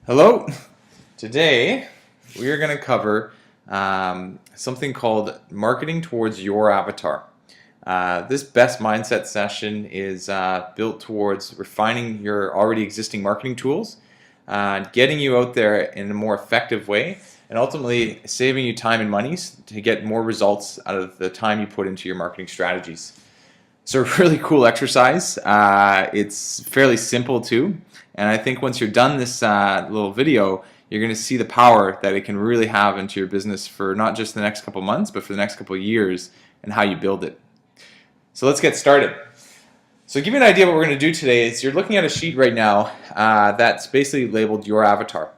Hello! Today we are going to cover something called marketing towards your avatar. This best mindset session is built towards refining your already existing marketing tools, getting you out there in a more effective way, and ultimately saving you time and money to get more results out of the time you put into your marketing strategies. It's a really cool exercise. It's fairly simple too, and I think once you're done this little video, you're going to see the power that it can really have into your business for not just the next couple months, but for the next couple years, and how you build it. So let's get started. So to give you an idea of what we're going to do today is you're looking at a sheet right now that's basically labeled your avatar.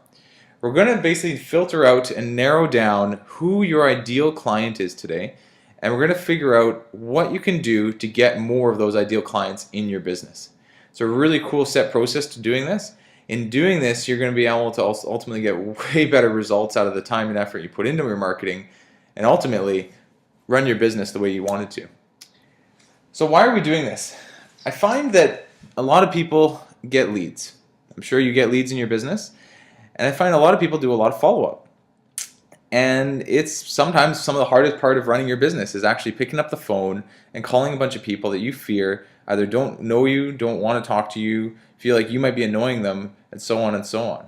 We're going to basically filter out and narrow down who your ideal client is today, and we're going to figure out what you can do to get more of those ideal clients in your business. It's a really cool set process to doing this. In doing this, you're going to be able to ultimately get way better results out of the time and effort you put into your marketing, and ultimately run your business the way you want it to. So why are we doing this? I find that a lot of people get leads. I'm sure you get leads in your business, and I find a lot of people do a lot of follow-up. And it's sometimes some of the hardest part of running your business is actually picking up the phone and calling a bunch of people that you fear either don't know you, don't want to talk to you, feel like you might be annoying them, and so on and so on.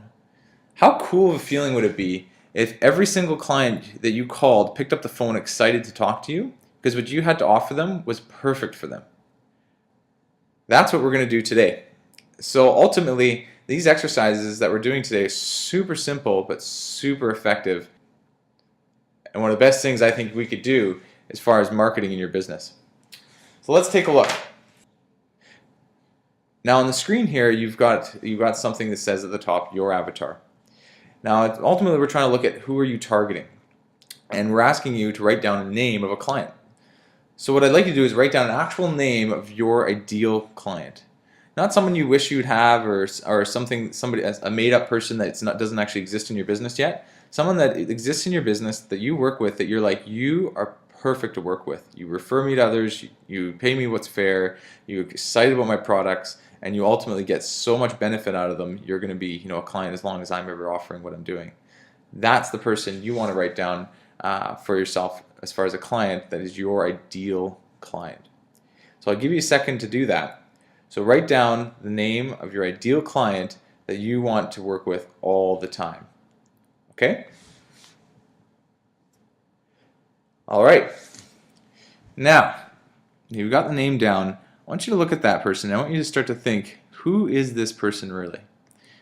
How cool of a feeling would it be if every single client that you called picked up the phone excited to talk to you because what you had to offer them was perfect for them? That's what we're going to do today. So ultimately, these exercises that we're doing today are super simple but super effective, and one of the best things I think we could do as far as marketing in your business. So let's take a look. Now on the screen here, you've got something that says at the top, your avatar. Now ultimately we're trying to look at who are you targeting, and we're asking you to write down a name of a client. So what I'd like you to do is write down an actual name of your ideal client. Not someone you wish you'd have, or a made-up person that doesn't actually exist in your business yet. Someone that exists in your business that you work with, that you're like, you are perfect to work with. You refer me to others, you pay me what's fair, you're excited about my products, and you ultimately get so much benefit out of them. You're going to be, a client as long as I'm ever offering what I'm doing. That's the person you want to write down for yourself as far as a client that is your ideal client. So I'll give you a second to do that. So write down the name of your ideal client that you want to work with all the time. Okay? All right. Now, you've got the name down. I want you to look at that person. I want you to start to think, who is this person really?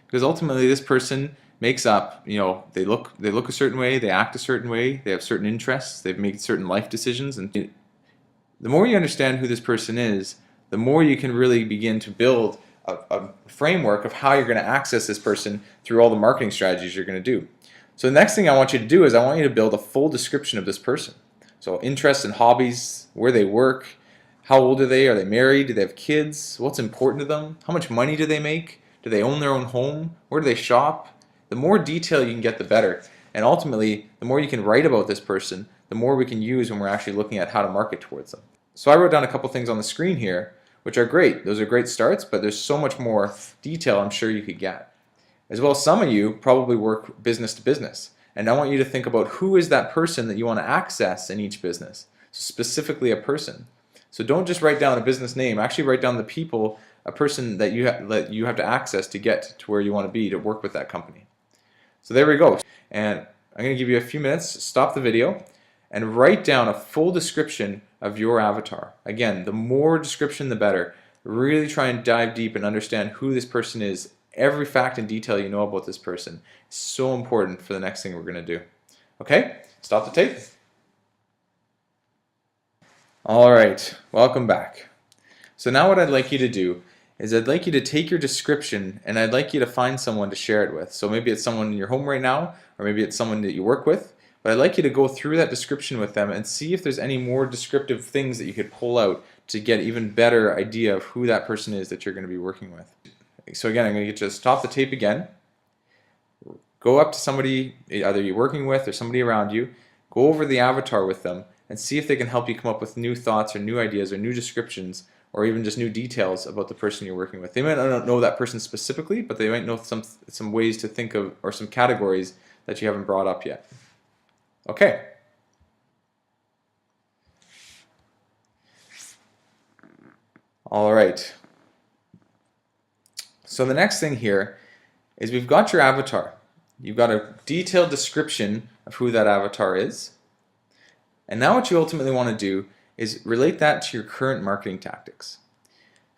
Because ultimately this person makes up, they look a certain way, they act a certain way, they have certain interests, they've made certain life decisions, and the more you understand who this person is, the more you can really begin to build a framework of how you're going to access this person through all the marketing strategies you're going to do. So the next thing I want you to do is I want you to build a full description of this person. So interests and hobbies, where they work, how old are they married, do they have kids, what's important to them, how much money do they make, do they own their own home, where do they shop? The more detail you can get, the better. And ultimately, the more you can write about this person, the more we can use when we're actually looking at how to market towards them. So I wrote down a couple things on the screen here, which are great. Those are great starts, but there's so much more detail I'm sure you could get. As well, some of you probably work business to business, and I want you to think about who is that person that you want to access in each business, specifically a person. So don't just write down a business name, actually write down the people, a person that you have to access to get to where you want to be to work with that company. So there we go, and I'm going to give you a few minutes, stop the video, and write down a full description of your avatar. Again, the more description the better. Really try and dive deep and understand who this person is. Every fact and detail you know about this person is so important for the next thing we're going to do. Okay, stop the tape. Alright, welcome back. So now what I'd like you to do is I'd like you to take your description and I'd like you to find someone to share it with. So maybe it's someone in your home right now, or maybe it's someone that you work with, but I'd like you to go through that description with them and see if there's any more descriptive things that you could pull out to get an even better idea of who that person is that you're going to be working with. So again, I'm going to get you to stop the tape again. Go up to somebody, either you're working with or somebody around you, go over the avatar with them and see if they can help you come up with new thoughts or new ideas or new descriptions or even just new details about the person you're working with. They might not know that person specifically, but they might know some ways to think of, or some categories that you haven't brought up yet. Okay. All right. So the next thing here is we've got your avatar. You've got a detailed description of who that avatar is. And now what you ultimately want to do is relate that to your current marketing tactics.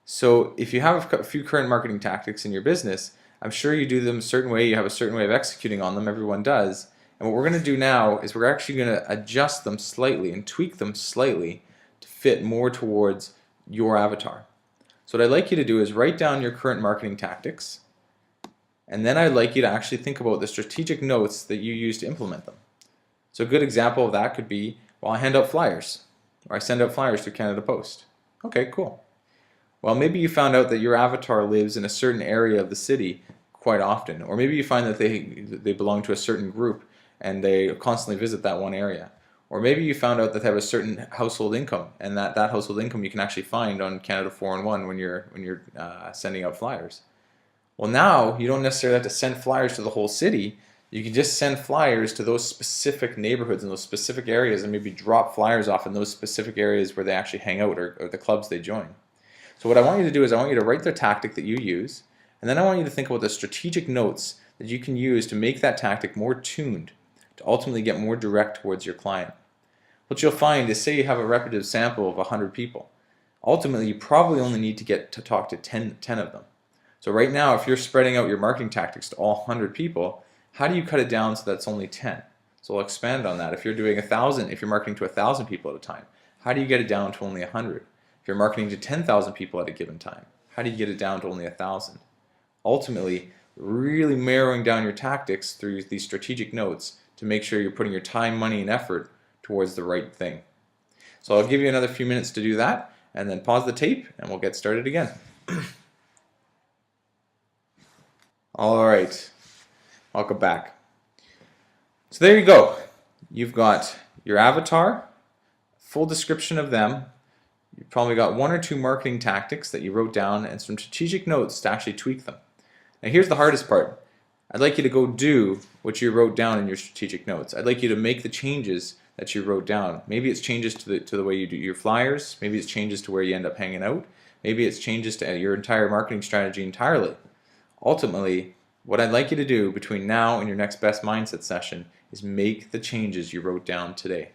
So if you have a few current marketing tactics in your business, I'm sure you do them a certain way, you have a certain way of executing on them, everyone does. And what we're going to do now is we're actually going to adjust them slightly and tweak them slightly to fit more towards your avatar. So what I'd like you to do is write down your current marketing tactics, and then I'd like you to actually think about the strategic notes that you use to implement them. So a good example of that could be, well, I hand out flyers, or I send out flyers through Canada Post. Okay, cool. Well, maybe you found out that your avatar lives in a certain area of the city quite often, or maybe you find that they belong to a certain group and they constantly visit that one area. Or maybe you found out that they have a certain household income, and that household income you can actually find on Canada 4-in-1 when you're sending out flyers. Well, now you don't necessarily have to send flyers to the whole city. You can just send flyers to those specific neighborhoods and those specific areas, and maybe drop flyers off in those specific areas where they actually hang out, or the clubs they join. So what I want you to do is I want you to write the tactic that you use, and then I want you to think about the strategic notes that you can use to make that tactic more tuned, to ultimately get more direct towards your client. What you'll find is, say you have a repetitive sample of 100 people. Ultimately, you probably only need to get to talk to 10 of them. So right now, if you're spreading out your marketing tactics to all 100 people, how do you cut it down so that's only 10? So I'll expand on that. If you're doing 1,000, if you're marketing to 1,000 people at a time, how do you get it down to only 100? If you're marketing to 10,000 people at a given time, how do you get it down to only 1,000? Ultimately, really narrowing down your tactics through these strategic notes to make sure you're putting your time, money, and effort towards the right thing. So I'll give you another few minutes to do that, and then pause the tape and we'll get started again. All right, welcome back. So there you go. You've got your avatar, full description of them. You've probably got 1 or 2 marketing tactics that you wrote down and some strategic notes to actually tweak them. Now here's the hardest part. I'd like you to go do what you wrote down in your strategic notes. I'd like you to make the changes that you wrote down. Maybe it's changes to the way you do your flyers. Maybe it's changes to where you end up hanging out. Maybe it's changes to your entire marketing strategy entirely. Ultimately, what I'd like you to do between now and your next best mindset session is make the changes you wrote down today.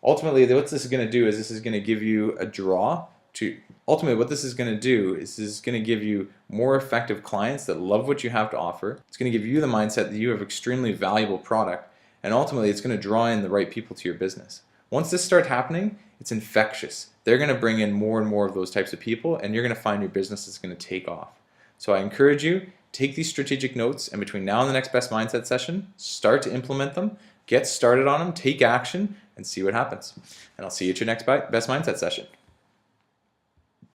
Ultimately, what this is going to do is this is going to give you a draw to, ultimately what this is going to do is this is going to give you more effective clients that love what you have to offer. It's going to give you the mindset that you have extremely valuable product, and ultimately it's going to draw in the right people to your business. Once this starts happening, it's infectious. They're going to bring in more and more of those types of people, and you're going to find your business is going to take off. So I encourage you, take these strategic notes, and between now and the next best mindset session, start to implement them, get started on them, take action, and see what happens. And I'll see you at your next best mindset session.